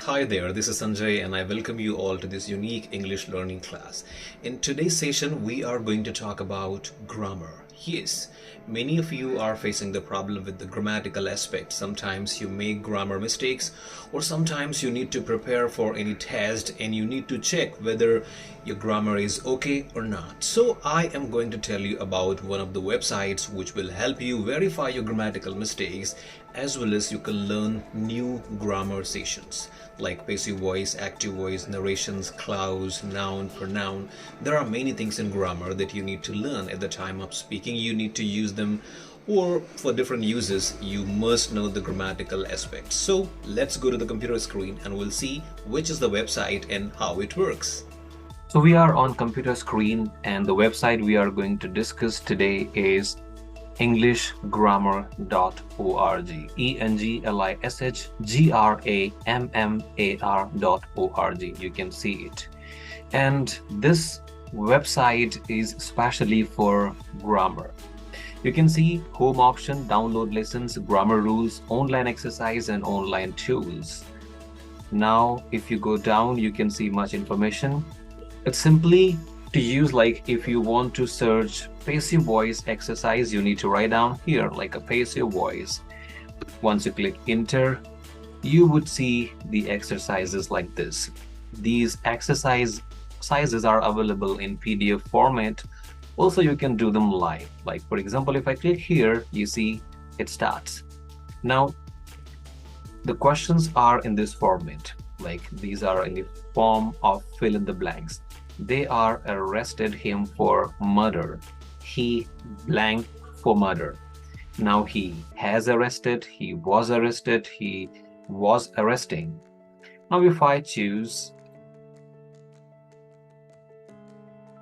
Hi there, this is Sanjay and I welcome you all to this unique English learning class. In today's session, we are going to talk about grammar. Yes, many of you are facing the problem with the grammatical aspect. Sometimes you make grammar mistakes, or sometimes you need to prepare for any test and you need to check whether your grammar is okay or not. So I am going to tell you about one of the websites which will help you verify your grammatical mistakes, as well as you can learn new grammar sessions like passive voice, active voice, narrations, clause, noun, pronoun. There are many things in grammar that you need to learn at the time of speaking. You need to use them, or for different uses you must know the grammatical aspects. So let's go to the computer screen and we'll see which is the website and how it works. So we are on computer screen and the website we are going to discuss today is englishgrammar.org. englishgrammar.org. You can see it. And this website is specially for grammar. You can see home option, download lessons, grammar rules, online exercise, and online tools. Now, if you go down, you can see much information. It's simply to use, like if you want to search passive voice exercise, you need to write down here like a passive voice. Once you click enter, you would see the exercises like this. These exercises are available in PDF format. Also, you can do them live. Like for example, if I click here, you see it starts. Now, the questions are in this format. Like these are in the form of fill in the blanks. They are arrested him for murder. He blank for murder. Now he has arrested, he was arrested, he was arresting. Now if I choose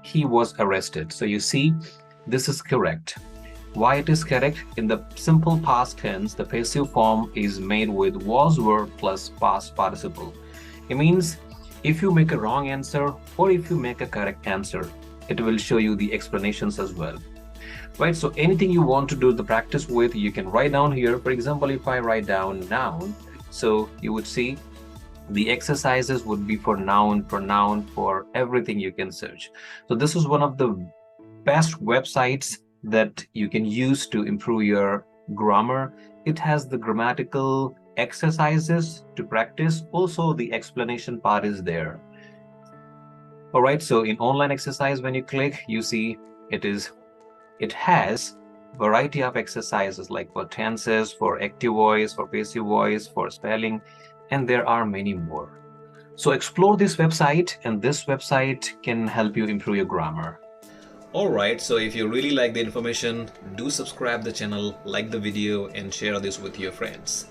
he was arrested, so you see this is correct. Why it is correct? In the simple past tense, the passive form is made with was verb plus past participle. It means if you make a wrong answer or if you make a correct answer, it will show you the explanations as well. Right, so anything you want to do the practice with, you can write down here. For example, if I write down noun, so you would see the exercises would be for noun, pronoun, for everything you can search. So this is one of the best websites that you can use to improve your grammar. It has the grammatical exercises to practice. Also, the explanation part is there. All right, so in online exercise, when you click, you see it has variety of exercises like for tenses, for active voice, for passive voice, for spelling, and there are many more. So explore this website, and this website can help you improve your grammar. Alright, so if you really like the information, do subscribe the channel, like the video, and share this with your friends.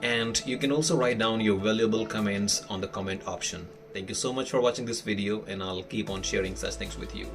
And you can also write down your valuable comments on the comment option. Thank you so much for watching this video, and I'll keep on sharing such things with you.